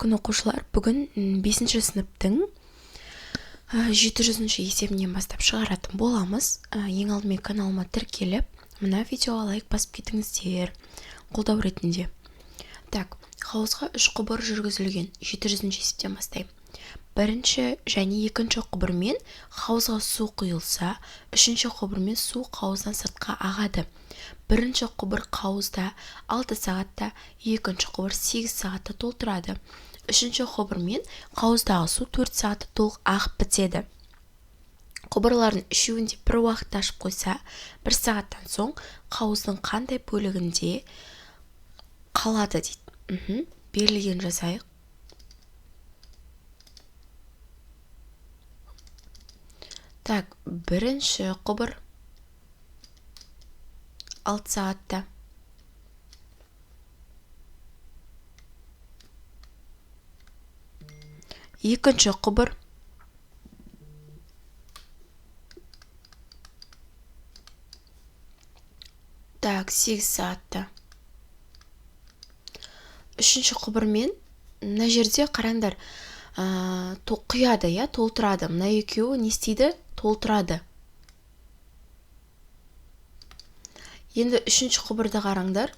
Күн оқушылар, бүгін 5-ші сыныптың 700-ші есебінен бастап шығаратын боламыз. Ең алдымен каналыма тіркеліп, мына видеоға лайк басып кетіңіздер, қолдау ретінде. Так, хауызға 3 құбыр жүргізілген 700-ші есептен бастаймын. Бірінші және екінші құбырмен хауызға су құйылса, үшінші құбырмен су хауыздан сыртқа ағады. Бірінші құбыр хауызда 6 сағатта, екінші құбыр 8 сағатта толтырады. Үшінші құбырмен хауыздағы су 4 сағатта толық ағып бітеді. Құбырлардың үшеуінде бір уақытта ашып қойса, 1 сағаттан соң хауыздың қандай бөлігінде қалады дейді. Берілген жазайық. Так, бірінші құбыр 6 сағатта. Екінші құбыр так 8 сағатта. Үшінші құбырмен мына жерде қараңдар, құяды, толтырады. Мына екеуі не істейді? Толтырады. Енді үшінші құбырды қараңдар.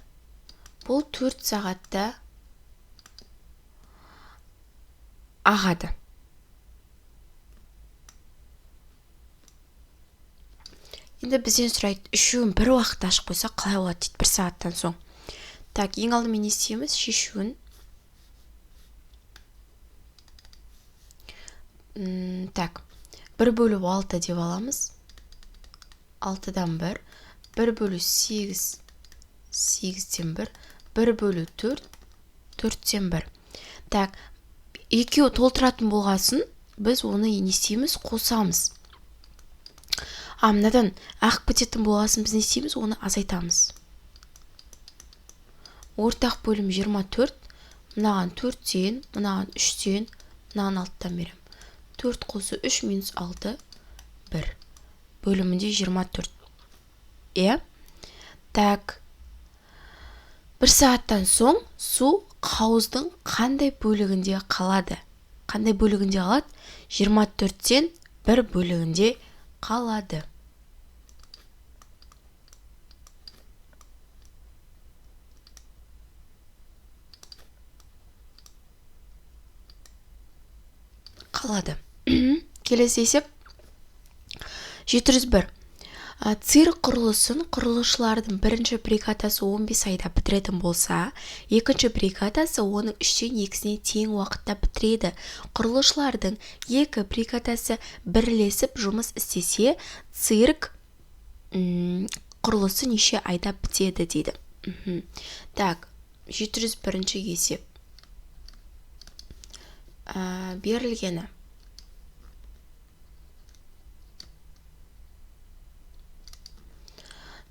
Бұл 4 сағатта ағады. Енді бізден сұрайды, үшеуін бір уақытта ашып қойса қалай болады дейді, 1 сағаттан соң. Так, ең алдымен не істейміз? Шешуін. Так, 1/6 деп аламыз. 6-дан 1, 1/8, 8-ден 1, 1/4, 4-ден 1. Так, екеуі толтыратын болғасын, біз оны не істейміз? Қосамыз. Мынадан ағып кететін болғасын, біз не істейміз? Оны азайтамыз. Ортақ бөлім 24, мынаған 4-ден, мынаған 3-ден, мынаған 6-дан берем. 4 қосы 3 минус 6, 1. Бөлімінде 24. Так, 1 сағаттан соң су хауыздың қандай бөлігінде қалады? Қандай бөлігінде қалады? 24-тен 1 бөлігінде қалады. Келесі есеп 701. Цирк құрылысын құрылысшылардың бірінші бригадасы 15 айда бітіретін болса, екінші бригадасы оның 3/2-сіне тең уақытта бітіреді. Құрылысшылардың 2 бригадасы бірлесіп жұмыс істесе, цирк құрылысы неше айда бітеді дейді. Так, 701 есеп. Берілгені.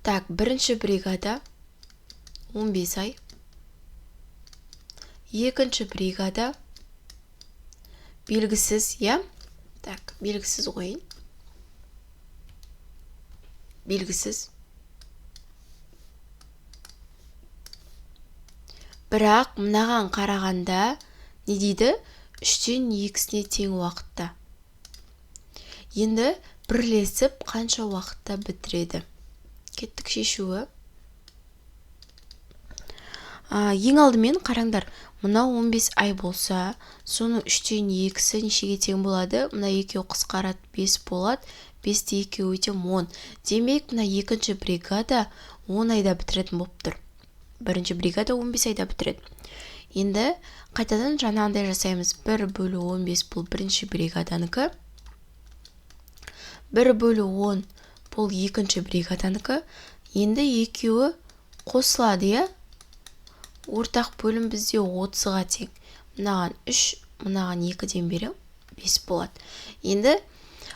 Так, бірінші бригада 15 ай. Екінші бригада белгісіз, Так, белгісіз қойын. Белгісіз. Бірақ мынаған қарағанда не дейді? 3/2-сіне тең уақытта. Енді бірлесіп қанша уақытта бітіреді? Кеттік шешуі. Ең алдымен қараңдар, мына 15 ай болса, соны 3/2-сі нешеге тең болады? Мына екеу қысқарады, 5 болады. 5-те 2 өтем 10. Демек, мына екінші бригада 10 айда бітіретін болып тұр. Бірінші бригада 15 айда бітіреді. Енді қайтадан жаңағындай жасаймыз. 1/15 бұл бірінші бригаданікі. 1/10 бұл екінші бригаданікі. Енді екеуі қосылады, Ортақ бөлім бізде 30-ға тең. Мынаған 3, мынаған 2-ден берем, 5 болады. Енді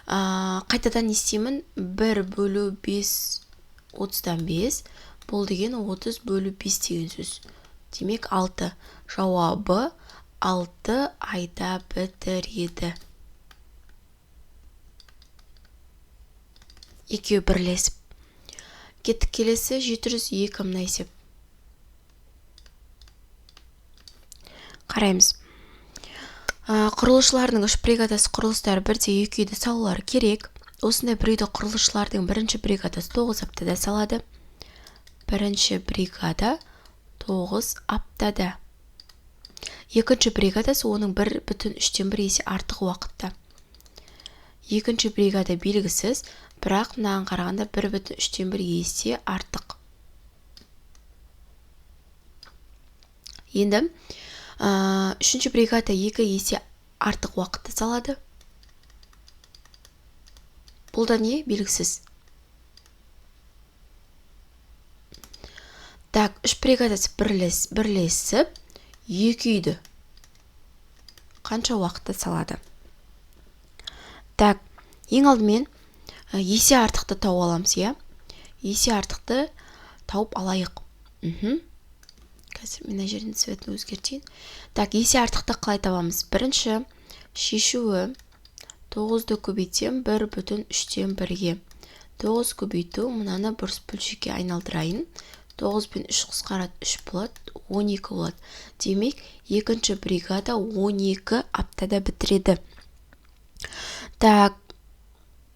қайтадан естеймін? 1/5, 30-дан 5. Бұл деген 30/5 деген сөз. Демек 6. Жауабы 6 айда бітіреді. Екеуі бірлесіп. Кеттік келесі 702 мына есеп. Қараймыз. Құрылысшылардың үш бригадасы құрылыстар бірде 2 үйді салулары керек. Осындай бір үйді құрылысшылардың бірінші бригадасы 9 аптада салады. Бірінші бригада 9 аптада. Екінші бригадасы оның 1,3-1 есе артық уақытта. Екінші бригада белгісіз, бірақ мынаған қарағанда 1,3-1 есе артық. Енді үшінші бригада 2 есе артық уақытта салады. Бұл да не? Белгісіз. Так, үш бригадасы бірлесіп 2 үйді қанша уақытта салады? Так, ең алдымен есе артықты тауып аламыз, иә? Есе артықты тауып алайық. Қазір мен жерін цветін өзгертейін. Так, есе артықты қалай табамыз? Бірінші шешуі 9-ды көбейтсем 1,3-1-ге. 9 көбейту, мұнаны бұрыс бөлшекке айналдырайын. 9 пен 3 қысқарады, 3 болады, 12 болады. Демек, екінші бригада 12 аптада бітіреді. Так,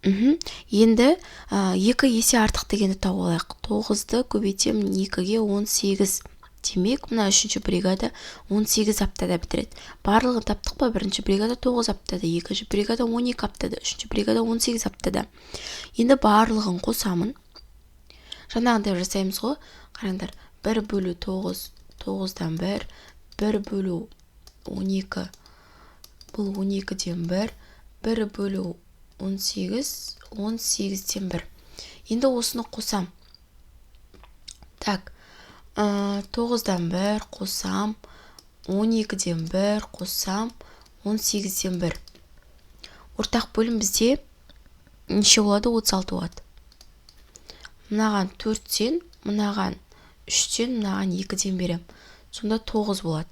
енді 2 есе артық дегенді тауып алайық. 9-ды көбейтсем 2-ге 18. Демек, мына үшінші бригада 18 аптада бітіреді. Барлығын таптық па? Бірінші бригада 9 аптада, екінші бригада 12 аптада, үшінші бригада 18 аптада. Енді барлығын қосамын. Жаңағындай жасаймыз ғой. Қараңдар, 1/9, 9-дан 1, 1/12, бұл 12-ден 1, 1/18, 18-ден 1. Енді осыны қосам. Так, 9-дан 1 қосам, 12-ден 1 қосам, 18-ден 1. Ортақ бөлім бізде неше болады? 36 болады. Мынаған 4-тен, мынаған 3-тен, мынаған 2-ден берем. Сонда 9 болады.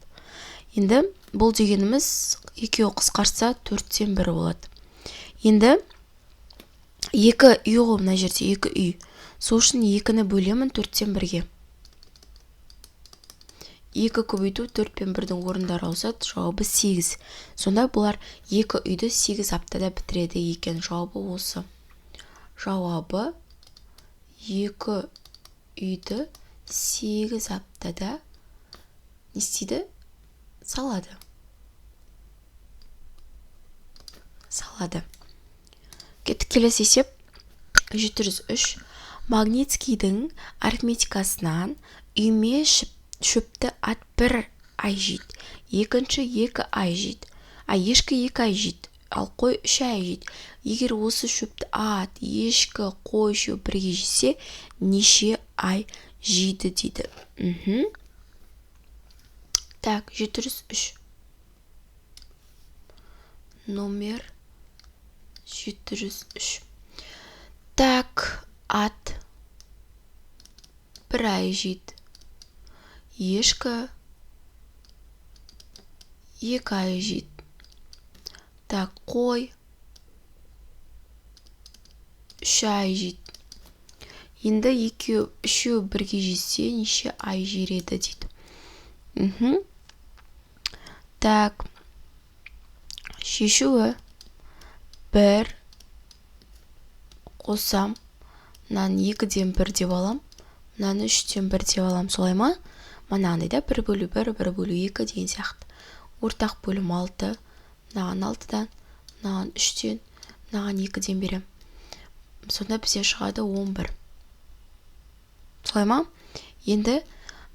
Енді бұл дегеніміз 2 қысқарса 4-тен 1 болады. Енді 2 үй ғой мына жерде, 2 үй. Сол үшін 2-ні бөлемін 4-тен 1-ге. 2 көбейту 4 пен 1-дің орындары ауысады, жауабы 8. Сонда бұлар 2 үйді 8 аптада бітіреді екен. Жауабы осы. Жауабы 2 үйді 8 аптада не істейді? Салады. Кеттік, келесі есеп. 703. Магнитскийдің арифметикасынан үйме шөпті ат 1 ай жейді. Екінші 2 ай жейді. Ешкі 2 ай жейді. Ал қой 3 ай жейді. Егер осы шөпті ат, ешкі, қой үшеуі бірге жесе, неше ай жейді дейді. Так, 703. Номер 703. Так, ат 1 ай жейді. Ешкі 2 ай жейді. Так, қой 3 ай жейді. Енді үшеуі бірге жесе, неше ай жейді дейді. Так, шешуі 1 қосам, мынаны 2-ден 1 деп алам, мынаны 3-ден 1 деп алам, солай ма? Мынағындай да 1/1, 1/2 деген сияқты. Ортақ бөлім 6, мынаған 6-дан, мынаған 3-ден, мынаған 2-ден берем. Сонда бізде шығады 11. Солай ма? Енді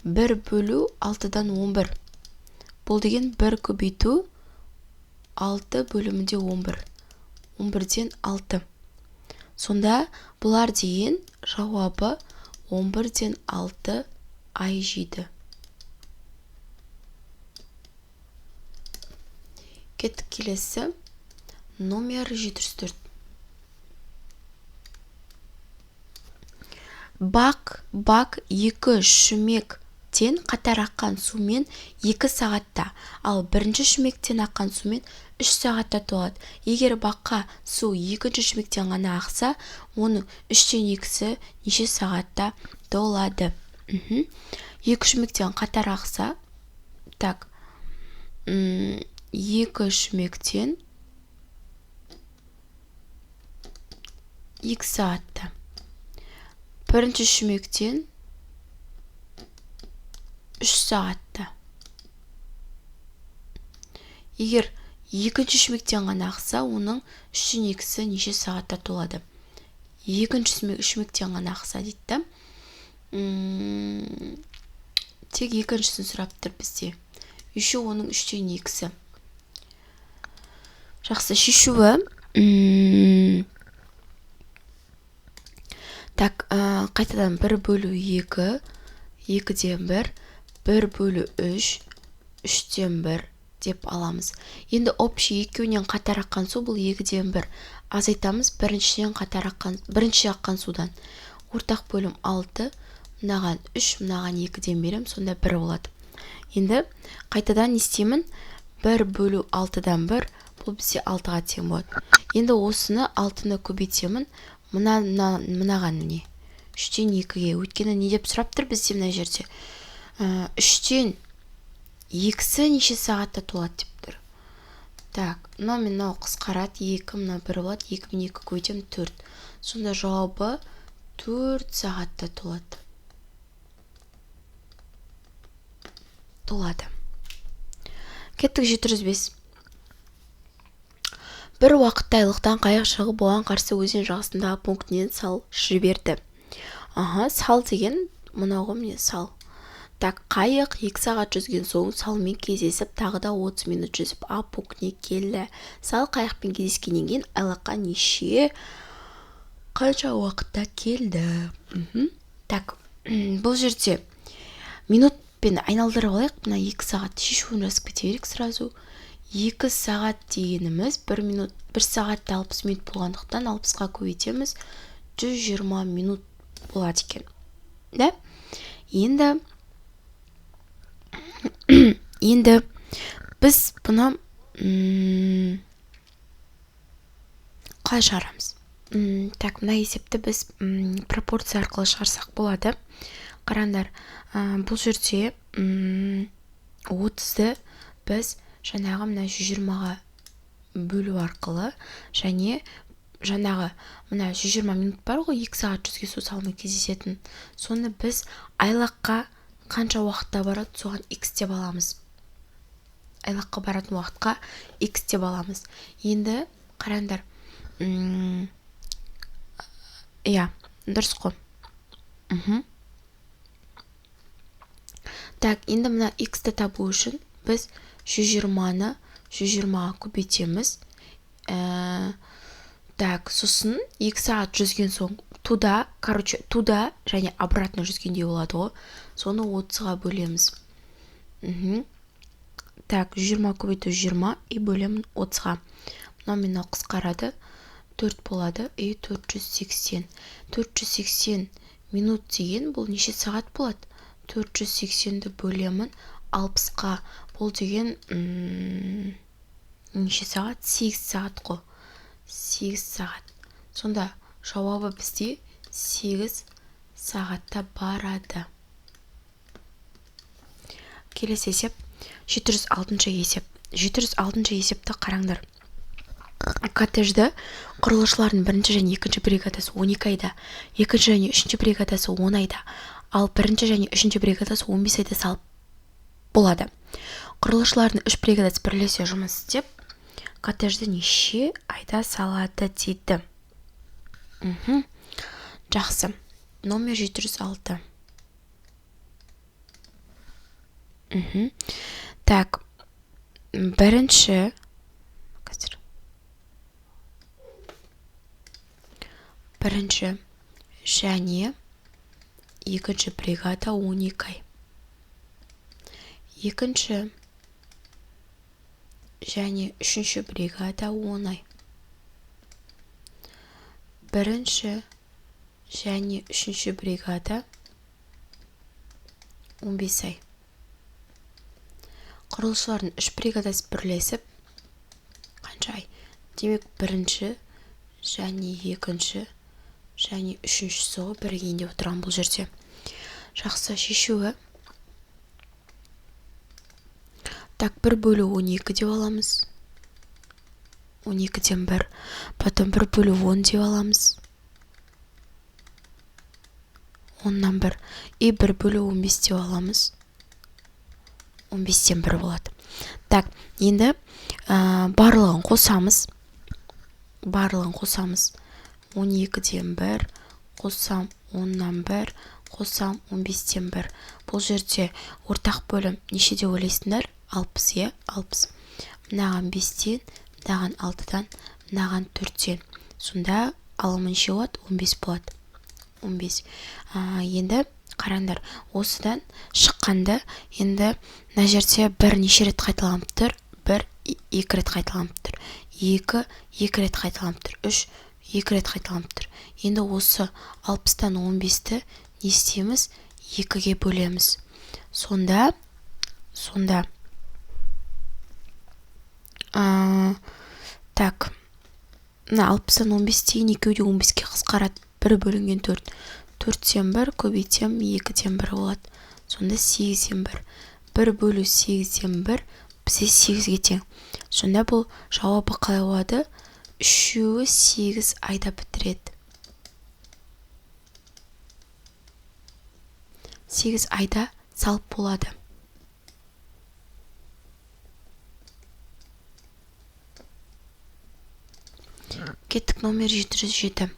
1/6-дан 11. Бұл деген 1 көбейту 6 бөлімінде 11. 11-ден 6. Сонда бұлар деген жауабы 11-ден 6 ай жейді. Кеттік, келесі. Номер 704. Бак 2 шүмектен қатар аққан сумен 2 сағатта, ал бірінші шүмектен аққан сумен 3 сағатта толады. Егер баққа су екінші шүмектен ғана ақса, оның 3-тен 2-сі неше сағатта толады? 2 шүмектен қатар ақса, так, 2 шүмектен 2 сағатта. Бірінші шүмектен 3 сағатта. Егер екінші шүмектен ғана ақса, оның 3-тен 2-сі неше сағатта толады? Екінші шүмектен ғана ақса дейді. Тек екіншісін сұрап тұр бізде. Еще оның 3-тен 2-сі. Жақсы, шешуі. Так, қайтадан 1 бөлу 2, 2-ден 1, 1 бөлу 3, 3-тен 1 деп аламыз. Енді общий екеуінен қатар аққан су, бұл 2-ден 1. Азайтамыз бірінші аққан судан. Ортақ бөлім 6, мынаған 3, мынаған 2-ден берем, сонда 1 болады. Енді қайтадан істеймін, 1 бөлу 6-дан 1, бұл бізде 6-ға тең болады. Енді осыны 6-ны көбейтемін, мынаған не? 3-тен 2-ге. Өйткені не деп сұрап тұр бізде мына жерде? 3-тен 2-сі неше сағатта толады деп тұр. Так, мынау қысқарады, 2, мынау 1 болады, 2 мен 2 көбейтем 4. Сонда жауабы 4 сағатта толады. Кеттік 705. Бір уақытта айлықтан қайық шығып, оған қарсы өзен жағасындағы пунктінен сал жіберді. Сал деген мынауға міне сал. Так, қайық 2 сағат жүзген соң салмен кездесіп, тағы да 30 минут жүзіп А пунктіне келді. Сал қайықпен кездескеннен кейін айлыққа қанша уақытта келді? Так, бұл жерде минутпен айналдырып алайық. Мына 2 сағат шешуін жазып кете берейік сразу. 2 сағат дегеніміз 1 сағатта 60 минут болғандықтан 60-ға көбейтеміз, 120 минут болады екен. Да? Енді біз бұны қалай шығарамыз? Так, мына есепті біз пропорция арқылы шығарсақ болады. Қараңдар, бұл жерде 30-ды біз жаңағы мына 120-ға бөлу арқылы, және жаңағы мына 120 минут бар ғой, 2 сағат жүзге су салмен кездесетін. Соны біз айлаққа қанша уақытта барады, соған x деп аламыз. Айлаққа баратын уақытқа x деп аламыз. Енді қараңдар. Дұрыс қой. Так, енді мына x-ті табу үшін біз 120-ны 120-ға көбейтеміз. Так, сосын 2 сағат жүзген соң туда және обратно жүзгендей болады ғой. Соны 30-ға бөлеміз. Так, 120 көбейту 20 и бөлемін 30-ға. Мынау қысқарады. 4 болады и 480. 480 минут деген бұл неше сағат болады? 480-ді бөлемін 60-қа. Бұл деген неше сағат? 8 сағат қой. 8 сағат. Сонда жауабы бізде 8 сағатта барады. Келесі есеп. 706 есеп. 706 есепті қараңдар. Коттеджді құрылысшылардың бірінші және екінші бригадасы 12 айда, екінші және үшінші бригадасы 10 айда, ал бірінші және үшінші бригадасы 15 айда салып болады. Құрылысшылардың 3 бригадасы бірлесе жұмыс істеп, коттеджді неше айда салады дейді. Жақсы. Номер 706. Так, бірінші және екінші бригада 12 ай. Екінші және үшінші бригада 10 ай. Бірінші және үшінші бригада 15 ай. Құрылысшылардың 3 бригадасы бірлесіп қанша ай? Демек бірінші және екінші және үшіншісі біргенде отырған бұл жерде. Жақсы, шешуі. Так, 1 бөлу 12 деп аламыз. 12-ден 1. Потом 1 бөлу 10 деп аламыз. 10-нан 1. И 1 бөлу 15 деп аламыз. 15-ден 1 болады. Так, енді барлығын қосамыз. 12-ден 1, қоссам 10-нан 1, қоссам 15-ден 1. Бұл жерде ортақ бөлім неше деп ойлайсыңдар? 60, 60. Мынаған 5-тен, мынаған 6-дан, мынаған 4-тен. Сонда алымы неше болады? 15 болады. 15. Енді қараңдар, осыдан шыққанда, енді мына жерде 1 неше рет қайталанып тұр? 1 2 рет қайталанып тұр. 2 2 рет қайталанып тұр. 3 2 рет қайталанып тұр. Енді осы 60-тан 15-ті не істейміз? 2-ге бөлеміз. Сонда так, мына 60-тан 15 дейін екеуде 15-ке қысқарады. 1 бөлінген 4. 4-тен 1 көбейтем 2-ден 1 болады. Сонда 8-ден 1. 1 бөлу 8-ден 1 бізде 8-ге тең. Сонда бұл жауабы қалай болады? 3-і 8 айда бітіреді. 8 айда салып болады. Кеттік номер 707.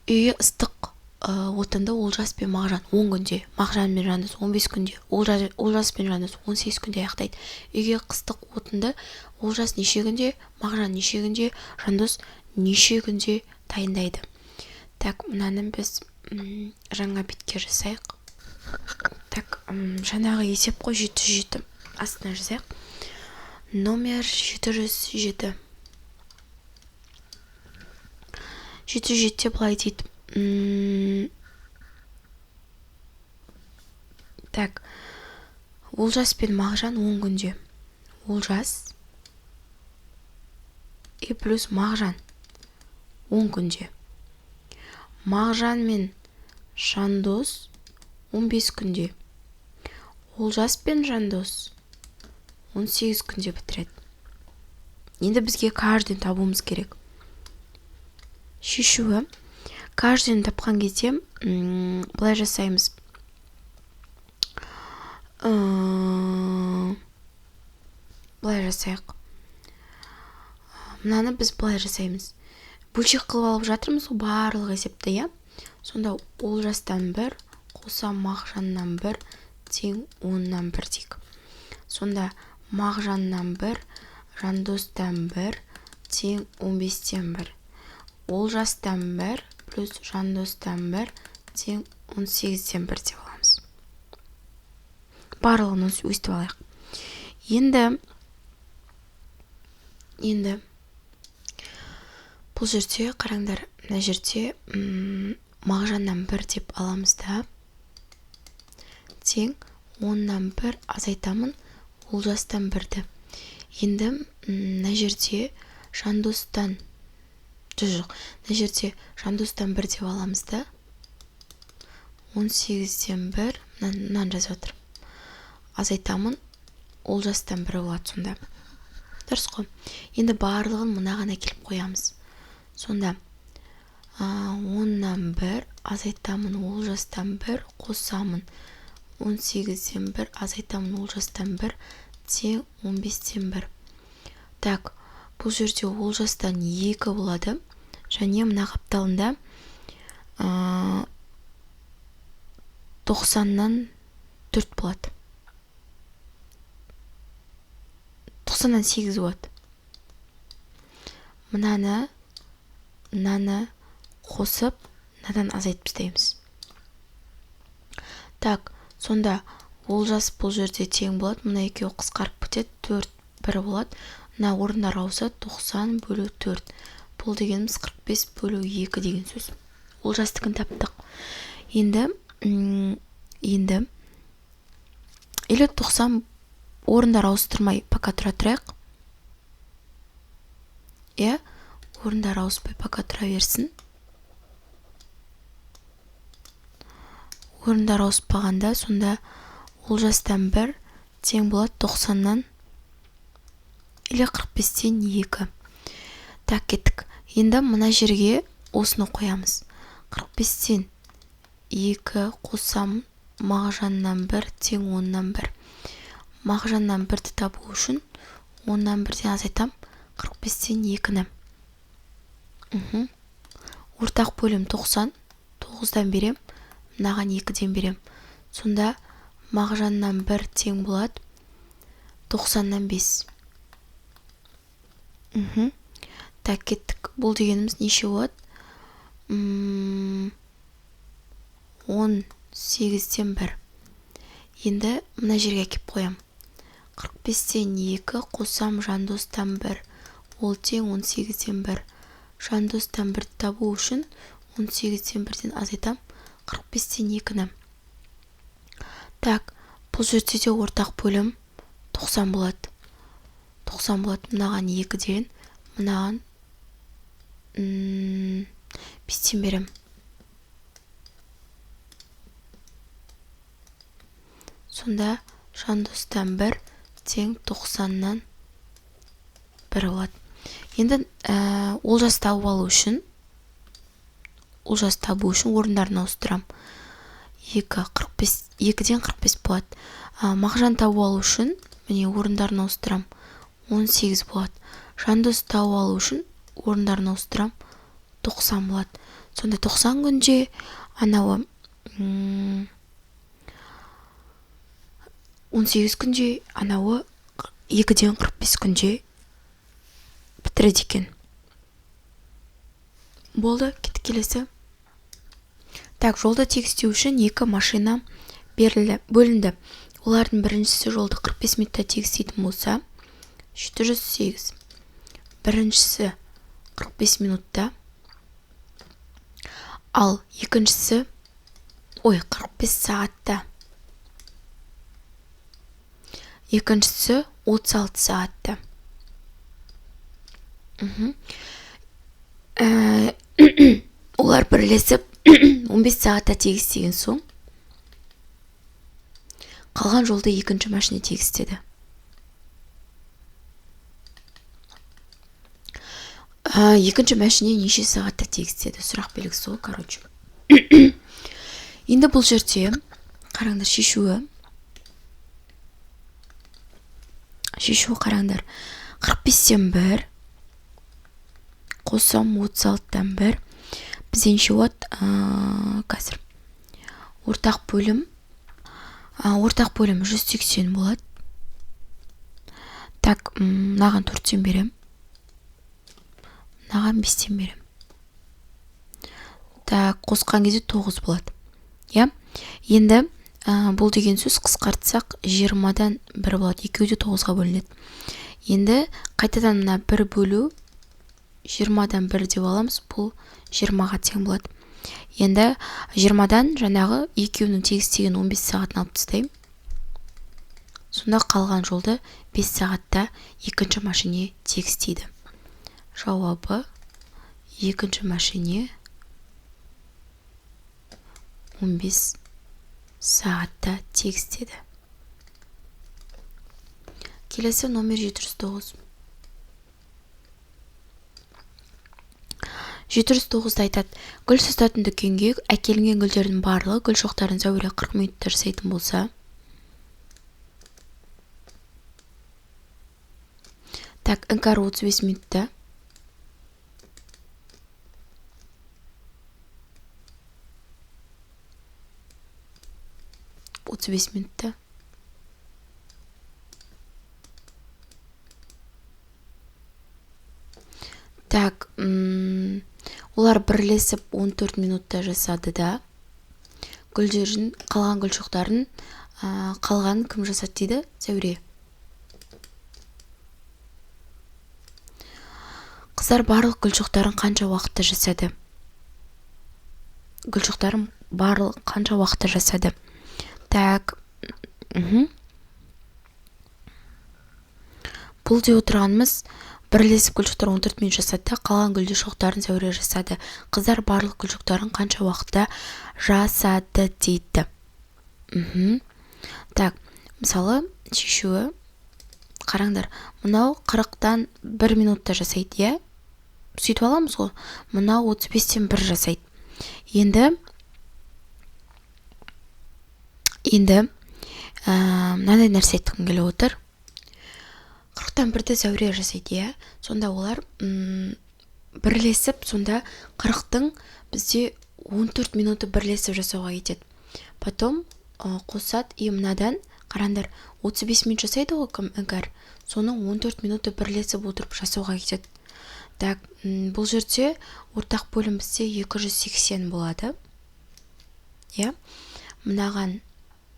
Үйге ыстық отынды Олжас пен Мағжан 10 күнде, Мағжан мен Жандос 15 күнде, Олжас пен Жандос 18 күнде аяқтайды. Үйге ыстық отынды Олжас неше күнде, Мағжан неше күнде, Жандос неше күнде дайындайды. Так, мынаны біз жаңа бетке жасайық. Так, жаңағы есеп қой 707 астына жазайық. Номер 707. 707-те былай дейді. Так, Олжас пен Мағжан 10 күнде. Олжас и плюс Мағжан 10 күнде. Мағжан мен Жандос 15 күнде. Олжас пен Жандос 18 күнде бітіреді. Енді бізге каждыны табуымыз керек. Шешуі. Каждыны тапқан кезде былай жасаймыз. Былай жасайық. Мынаны біз былай жасаймыз. Бөлшек қылып алып жатырмыз барлық есепті, я? Сонда Олжастан 1, қосам Мағжаннан 1, тең 10-нан 1 дейік. Сонда Мағжаннан 1, Жандостан 1, тең 15-тен 1. Олжастан 1 плюс Жандостан 1 тең 18-тен 1 деп аламыз. Барлығын өстіп алайық. Енді бұл жерде қараңдар, мына жерде Мағжаннан 1 деп аламыз да, тең 10-нан 1 азайтамын Олжастан 1-ді. Енді мына жерде Жандостан жоқ, мына жерде Жандостан 1 деп аламыз да, 18-ден 1 мынаны жазып отыр. Азайтамын Олжастан 1 болады сонда. Дұрыс қой. Енді барлығын мынаған әкеліп қоямыз. Сонда 10-нан 1 азайтамын Олжастан 1, қосамын 18-ден 1 азайтамын Олжастан 1 тең 15-тен 1. Так, бұл жерде Олжастан 2 болады. Және мына қапталында 90-нан 4 болады. 90-нан 8 болады. Мынаны қосып, мынадан азайтып тастаймыз. Так, сонда Олжас бұл жерде тең болады. Мына екеуі қысқарып кетеді. 4 1 болады. Мына орындар ауысады. 90 бөлу 4. Бұл дегеніміз 45 бөлу 2 деген сөз. Олжастікін таптық. Енді или 90 орындар ауыстырмай пока тұра тұрайық. Орындар ауыспай пока тұра берсін. Орындар ауыспағанда сонда Олжастан 1, тең болады 90-нан или 45-тен 2. Так, кеттік. Енді мына жерге осыны қоямыз. 45-тен 2 қосам, мағжаннан 1 тең 10-нан 1. Мағжаннан 1-ді табу үшін 10-нан 1-ден азайтам, 45-тен 2-ні. Ортақ бөлім 90, 9-дан берем, мынаған 2-ден берем. Сонда мағжаннан 1 тең болады 90-нан 5. Так, кеттік. Бұл дегеніміз неше болады? 18-ден 1. Енді мына жерге кеп қоям. 45-тен 2 қосам, жандостан 1. Ол тең 18-ден 1. Жандостан 1 табу үшін 18-ден 1-ден азайтам, 45-тен 2-ні. Так, бұл жерде де ортақ бөлім 90 болады. 90 болады, мынаған 2-ден, мынаған 5-тен берем. Сонда жандостан 1 тең 90-нан 1 болады. Енді олжас табу алу үшін орындарын ауыстырам. 2-ден 45 болады. Мағжан табу алу үшін міне орындарын ауыстырам. 18 болады. Жандос табу алу үшін орындарын ауыстырам. 90 болады. Сонда 90 күнде анауы 18 күнде анауы 2-ден 45 күнде бітіреді екен. Болды, кеттік келесі. Так, жолды тегістеу үшін 2 машина бөлінді. Олардың біріншісі жолды 45 минутта тегістейтін болса, 708. Біріншісі 45 минутта. Ал екіншісі 45 сағатта. Екіншісі 36 сағатта. Олар бірлесіп 15 сағатта тегістеген соң қалған жолды екінші машина тегістеді. Екінші машина неше сағатта тегістеді? Сұрақ белгісі сол, короче. Енді бұл жерде қараңдар, шешуі қараңдар. 45-тен 1 қосам, 36-тан 1 бізденше от қазір. Ортақ бөлім 180 болады. Так, мынаған 4-тен берем. Мынаған 5-тен берем. Так, қосқан кезде 9 болады. Енді бұл деген сөз қысқартсақ 20-дан 1 болады. Екеуі де 9-ға бөлінеді. Енді қайтадан мына 1 бөлу 20-дан 1 деп аламыз. Бұл 20-ға тең болады. Енді 20-дан жаңағы екеуінің тегістеген 15 сағатын алып тастаймын. Сонда қалған жолды 5 сағатта екінші машине тегістейді. Жауабы екінші машине 15 сағатта тегістеді. Келесі номер 709. 709-да айтады. Гүл сататын дүкенге әкелінген гүлдердің барлығы гүл шоқтарын Зәуре 40 минутта жасайтын болса. Так, Іңкәр 35 минутта. Так, олар бірлесіп 14 минутта жасады да. Гүлдерін, қалған гүл шоқтарын қалғанын кім жасады дейді? Зәуре. Қыздар барлық гүл шоқтарын қанша уақытта жасады? Гүл шоқтарын барлық қанша уақытта жасады? Так, бұл де отырғанымыз бірлесіп гүл шоқтарын 14 минут жасады, қалған гүл шоқтарын Зәуре жасады. Қыздар барлық гүл шоқтарын қанша уақытта жасады дейді. Так, мысалы шешуі, қараңдар, мынау 40-тан 1 минутта жасайды, иә? Сөйтіп аламыз ғой. Мынау 35-тен 1 жасайды. Енді мынандай нәрсе айтқым келіп отыр. 40-тан 1-ді Зәуре жасайды, иә? Сонда олар бірлесіп, сонда 40-тың бізде 14 минуты бірлесіп жасауға кетеді. Потом қосады, мынадан қараңдар, 35 минут жасайды ғой кім іңкәр. Соның 14 минуты бірлесіп отырып жасауға кетеді. Так, бұл жерде ортақ бөлім бізде 280 болады. Иә? Мынаған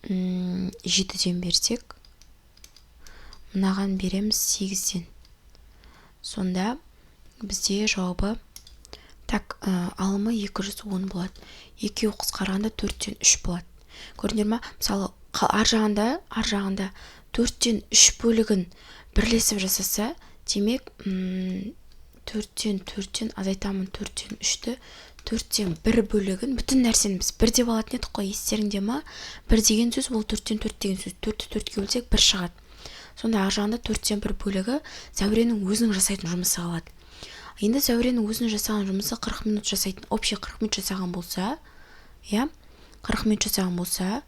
7-ден берсек, мынаған береміз 8-ден. Сонда бізде жауабы, так, алымы 210 болады. Екеу қысқарғанда 4-тен 3 болады. Көрдіңдер ма? Мысалы, ар жағында 4-тен 3 бөлігін бірлесіп жасаса, демек 4-тен азайтамын 4-тен 3-ті, 4-тен 1 бөлігін, бүтін нәрсені біз 1 деп алатын едік қой, естеріңде ма? 1 деген сөз, ол 4-тен 4 деген сөз. 4-ті 4-ке бөлсек 1 шығады. Сонда ар жағында 4-тен 1 бөлігі Зәуренің өзінің жасайтын жұмысы қалады. Енді Зәуренің өзінің жасаған жұмысы 40 минут жасайтын, общий 40 минут жасаған болса, иә? 40 минут жасаған болса,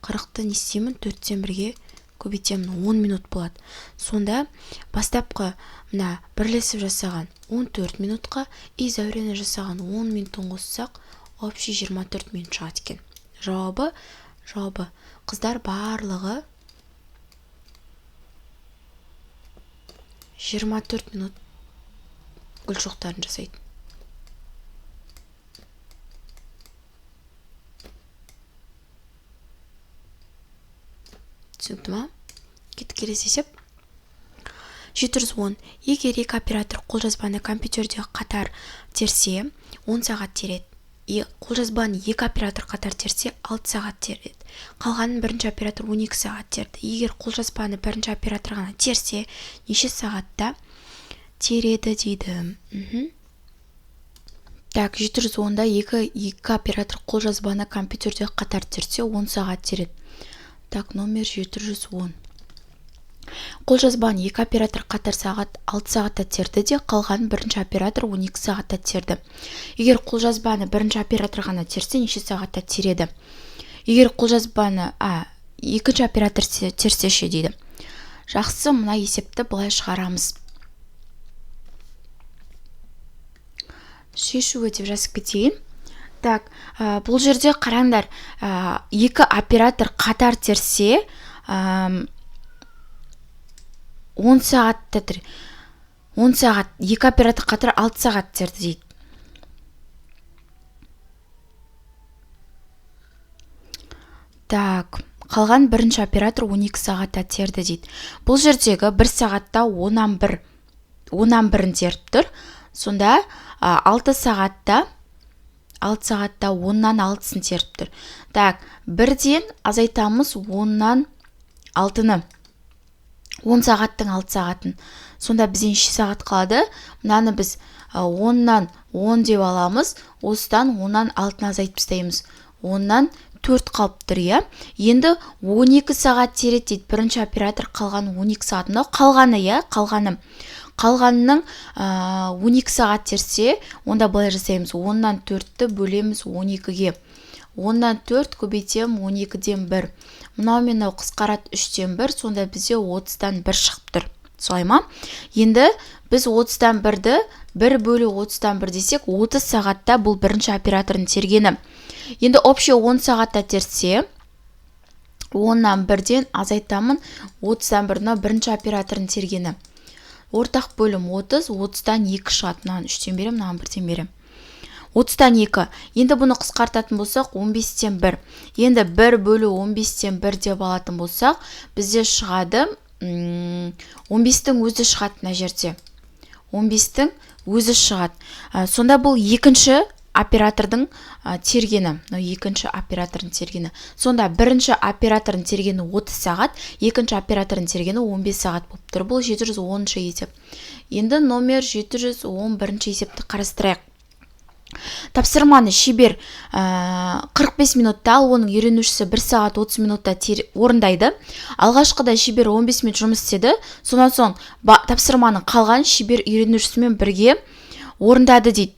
40-ты не істеймін? 4-тен 1-ге көбейтемін, 10 минут болады. Сонда бастапқы мына бірлесіп жасаған 14 минутқа, Зәурені жасаған 10 минутын қоссақ, общий 24 минут шығады екен. Жауабы, қыздар барлығы 24 минут гүлшоқтарын жасайды. Түсінікті ма? Келесі есеп. 710. Егер екі оператор қолжазбаны компьютерде қатар терсе, 10 сағат тереді. Қолжазбаны екі оператор қатар терсе, 6 сағат тереді. Қалғанын бірінші оператор 12 сағат терді. Егер қолжазбаны бірінші оператор ғана терсе, неше сағатта тереді дейді. Так, 710-да екі оператор қолжазбаны компьютерде қатар терсе, 10 сағат тереді. Так, номер 710. Қолжазбаны екі оператор қатар 6 сағатта терді де, қалғанын бірінші оператор 12 сағатта терді. Егер қолжазбаны бірінші оператор ғана терсе, неше сағатта тереді? Егер қолжазбаны екінші оператор терсеше дейді. Жақсы, мына есепті былай шығарамыз. Шешуі деп жазып кетейін. Так, бұл жерде қараңдар, екі оператор қатар терсе, 10 сағатта 10 сағат, екі оператор қатар 6 сағат терді дейді. Так, қалған бірінші оператор 12 сағатта терді дейді. Бұл жердегі 1 сағатта 10-нан 1-ін теріп тұр. Сонда 6 сағатта 10-нан 6-сын теріп тұр. Так, бірден азайтамыз 10-нан 6-ны. 10 сағаттың 6 сағатын. Сонда бізден 2 сағат қалады. Мынаны біз 10-нан 10 деп аламыз. Осыдан 10-нан 6-ны азайтып тастаймыз. 10-нан 4 қалып тұр, иә? Енді 12 сағат тереді дейді. Бірінші оператор қалған 12 сағат. Мынау қалғаны, иә? Қалғанының 12 сағат терсе, онда былай жасаймыз. 10-нан 4-ті бөлеміз 12-ге. 10-нан 4 көбейтем 12-ден 1. Мынау қысқарат 3-тен 1, сонда бізде 30-дан 1 шығып тұр. Солай ма? Енді біз 30-дан 1-ді 1 бөлі 30-дан 1 десек, 30 сағатта бұл бірінші операторын тергені. Енді общий 10 сағатта терсе, 10-нан 1-ден азайтамын, 30-дан 1-на бірінші операторын тергені. Ортақ бөлім 30, 30-дан 2 шығады. Мынаған 3-тен берем, мынаған 1-тен берем. 30-тан 2. Енді бұны қысқартатын болсақ, 15-тен 1. Енді 1 бөлі 15-тен 1 деп алатын болсақ, бізде шығады 15-тің өзі шығады мына жерде. 15-тің өзі шығады. Сонда бұл екінші оператордың тергені. Екінші оператордың тергені. Сонда бірінші оператордың тергені 30 сағат, екінші оператордың тергені 15 сағат болып тұр. Бұл 710-шы есеп. Енді номер 711-шы есепті қарастырайық. Тапсырманы шебер 45 минутта, ал оның үйренушісі 1 сағат 30 минутта орындайды. Алғашқыда шебер 15 минут жұмыс істеді, сонан соң тапсырманың қалған шебер үйренушісімен бірге орындады дейді.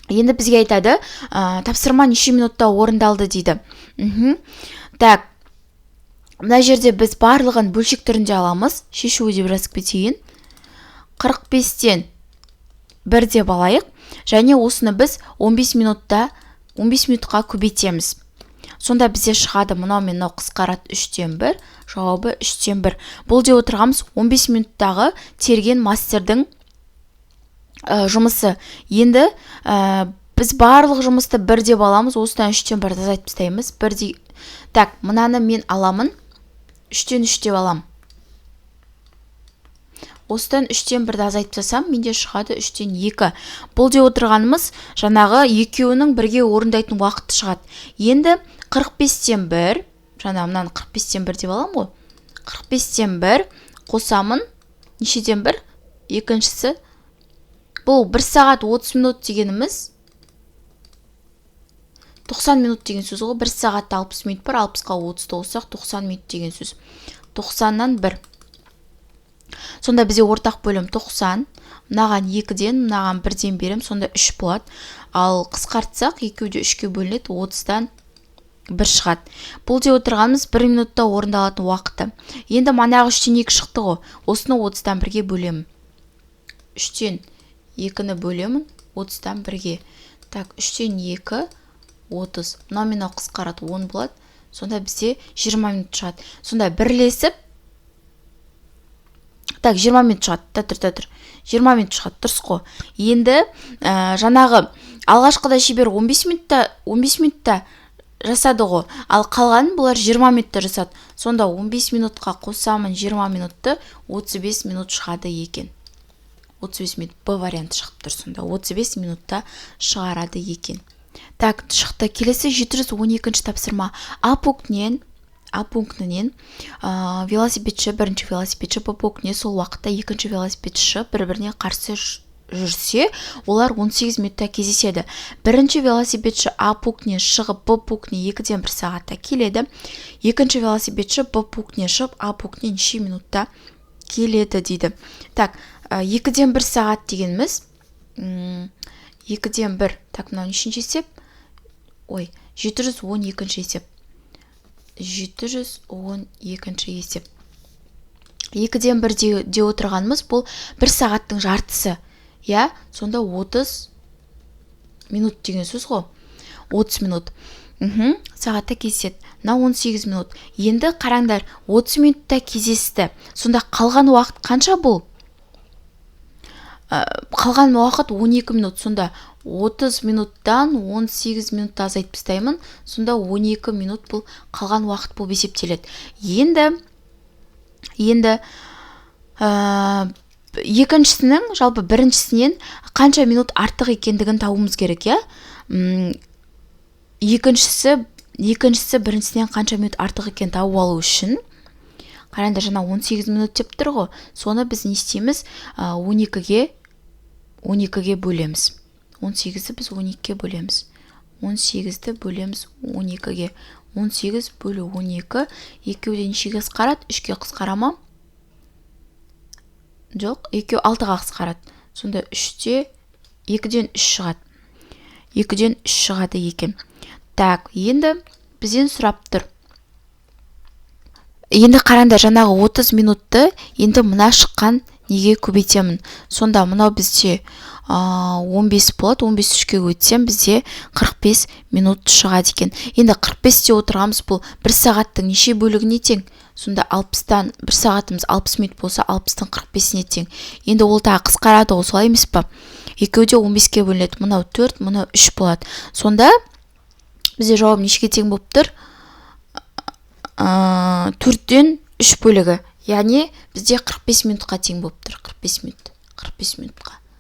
Енді бізге айтады, тапсырма неше минутта орындалды дейді. Так, мына жерде біз барлығын бөлшек түрінде аламыз. Шешуі деп жазып кетейін. 45-тен 1 деп алайық. Және осыны біз 15 минутқа көбейтеміз. Сонда бізде шығады мынау мен мынау қысқарады 3-тен 1, жауабы 3-тен 1. Бұл деп отырғанымыз 15 минуттағы терген мастердің жұмысы. Енді біз барлық жұмысты 1 деп аламыз, осыдан 3-тен 1 азайтып тастаймыз. Так, мынаны мен аламын, 3-тен 3 деп алам. Осыдан 3-тен 1 азайтып тастасам, менде шығады 3-тен 2. Бұл деп отырғанымыз жаңағы екеуінің бірге орындайтын уақыты шығады. Енді 45-тен 1, жаңа мынаны 45-тен 1 деп алам ғой. 45-тен 1 қосамын, нешеден 1? Екіншісі. Бұл 1 сағат 30 минут дегеніміз 90 минут деген сөз ғой. 1 сағатта 60 минут бар, 60-қа 30 қоссақ 90 минут деген сөз. 90-нан 1. Сонда бізде ортақ бөлім 90, мынаған 2-ден, мынаған 1-ден берем, сонда 3 болады. Ал қысқартсақ, екеуі де 3-ке бөлінеді, 30-дан 1 шығады. Бұл деп отырғанымыз 1 минутта орындалатын уақыты. Енді манағы 3-тен 2 шықты ғой, осыны 30-дан 1-ге бөлемін. 3-тен 2-ні бөлемін, 30-дан 1-ге. Так, 3-тен 2, 30. Мынау мен қысқарады 10 болады. Сонда бізде 20 минут шығады. Сонда бірлесіп, так, 20 минут шығады. Тұр. 20 минут шығады, дұрыс қой. Енді жаңағы алғашқыда шебер 15 минутта жасады ғой. Ал қалғанын бұлар 20 минутта жасады. Сонда 15 минутқа қосамын 20 минутты, 35 минут шығады екен. 35 минут Б варианты шығып тұр. Сонда 35 минутта шығарады екен. Так, шықты. Келесі 712 тапсырма. А пунктінен велосипедші, бірінші велосипедші Б пунктіне сол уақытта екінші велосипедші бір-біріне қарсы жүрсе, олар 18 минутта кездеседі. Бірінші велосипедші А пунктінен шығып Б пунктіне 2-ден 1 сағатта келеді. Екінші велосипедші Б пунктінен шығып А пунктіне неше минутта келеді дейді. Так, 2-ден 1 сағат дегеніміз 2-ден 1. Так, мынау нешінші есеп? 712 есеп. 712 есеп. 2-ден 1 де отырғанымыз бұл 1 сағаттың жартысы. Я, сонда 30 минут деген сөз ғой. 30 минут. Сағатта кездеседі. На 18 минут. Енді қараңдар, 30 минутта кездесті. Сонда қалған уақыт қанша бұл? Қалған уақыт 12 минут. Сонда 30 минуттан 18 минутта азайтып тастаймын. Сонда 12 минут бұл қалған уақыт болып есептеледі. Енді екіншісінің, жалпы біріншісінен қанша минут артық екендігін табуымыз керек, я? Екіншісі біріншісінен қанша минут артық екен тауып алу үшін. Қараңдар, жаңа 18 минут деп тұр ғой. Соны біз не істейміз? 12-ге бөлеміз. 18-ді біз 12-ге бөлеміз. 18-ді бөлеміз 12-ге. 18 бөлу 12. Екеуден нешеге қысқарады? 3-ке қысқарама? Жоқ, екеу 6-ға қысқарады. Сонда 2-ден 3 шығады. 2-ден 3 шығады екен. Так, енді бізден сұрап тұр. Енді қараңдар, жаңағы 30 минутты енді мына шыққан неге көбейтемін. Сонда мынау бізде 15 болады, 15 3-ке өтсем бізде 45 минут шығады екен. Енді 45-те отырғанымыз бұл 1 сағаттың неше бөлігіне тең? Сонда 60-тан 1 сағатымыз 60 минут болса 60-тың 45-іне тең. Енді ол тағы қысқарады ғой, солай емес па? Екеуде 15-ке бөлінеді. Мынау 4, мынау 3 болады. Сонда бізде жауап нешеге тең болып тұр? 4-ден 3 бөлігі. Яғни бізде 45 минутқа тең болып тұр. 45 минутқа.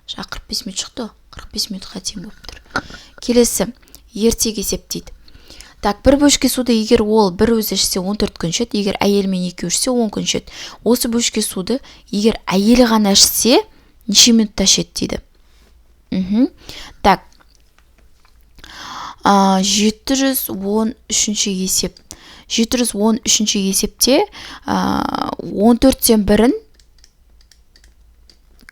45 минут шықты, 45 минутқа тең болып тұр. Келесі, ертег есептейді. Так, бір бөшке суды егер ол бір өзі ішсе 14 күн ішеді, егер әйелі мен екеуі ішсе 10 күн ішеді. Осы бөшке суды егер әйелі ғана ішсе, неше минутта ішеді дейді. Так, 713 есеп. 713 есепте 14-тен бірін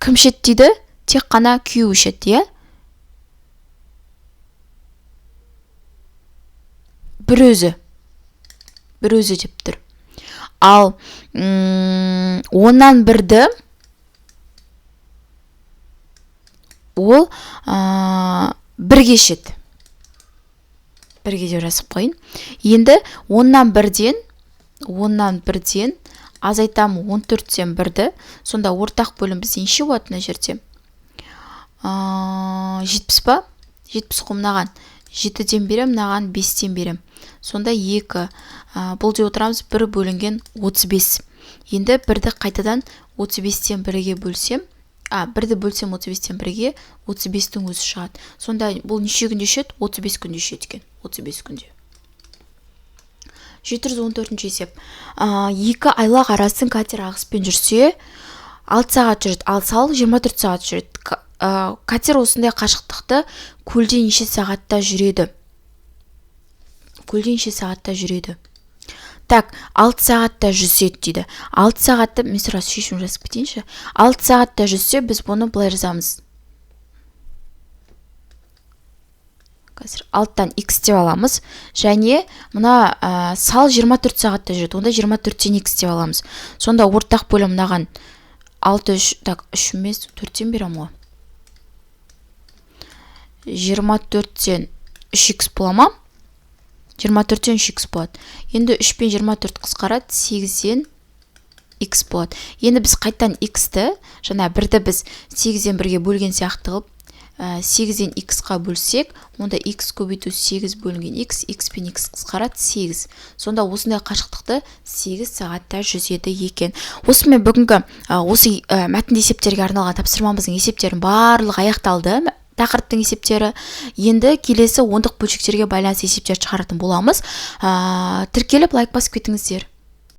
кім ішеді дейді? Тек қана күйеу ішеді, иә? Бір өзі деп тұр. Ал 10-нан бірді ол бірге ішеді. Бірге деп жазып қойын. Енді 10-нан бірден азайтамын 14-тен бірді. Сонда ортақ бөлім бізде неше болады мына жерде? 70 па? 70 қой мынаған 7-ден берем, мынаған 5-тен берем. Сонда 2. Бұл де отырамыз 1 бөлінген 35. Енді бірді қайтадан 35-тен бірге бөлсем, бірді бөлсем 35-тен бірге 35-тің өзі шығады. Сонда бұл неше күнде ішеді? 35 күнде ішеді екен. 35 күнде. 714 есеп. 2 айлақ арасын катер ағыспен жүрсе 6 сағат жүреді, ал сал 24 сағат жүреді. Катер осындай қашықтықты көлде неше сағатта жүреді? Так, 6 сағатта жүзеді дейді. 6 сағатта, мен сразу шешім жазып кетейінші. 6 сағатта жүзсе, біз бұны былай жазамыз. Қазір 6-тан x деп аламыз. Және мына сал 24 сағатта жүреді. Онда 24-тен x деп аламыз. Сонда ортақ бөлім мынаған 3 емес, 4-тен берем ғой. 24-тен 3x бола ма? 24-тен 3x болады. Енді 3 пен 24 қысқарады, 8-ден x болады. Енді біз қайттан x-ті, жаңа бірді біз 8-ден бірге бөлген сияқты қылып, 8-ден x-қа бөлсек, онда x көбейту 8 бөлінген x пен x қысқарады 8. Сонда осындай қашықтықты 8 сағатта жүзеді екен. Осымен бүгінгі осы мәтінді есептерге арналған тапсырмамыздың есептерін барлығы аяқталды. Тақырыптың есептері. Енді келесі ондық бөлшектерге байланысты есептер шығаратын боламыз. Тіркеліп лайк басып кетіңіздер.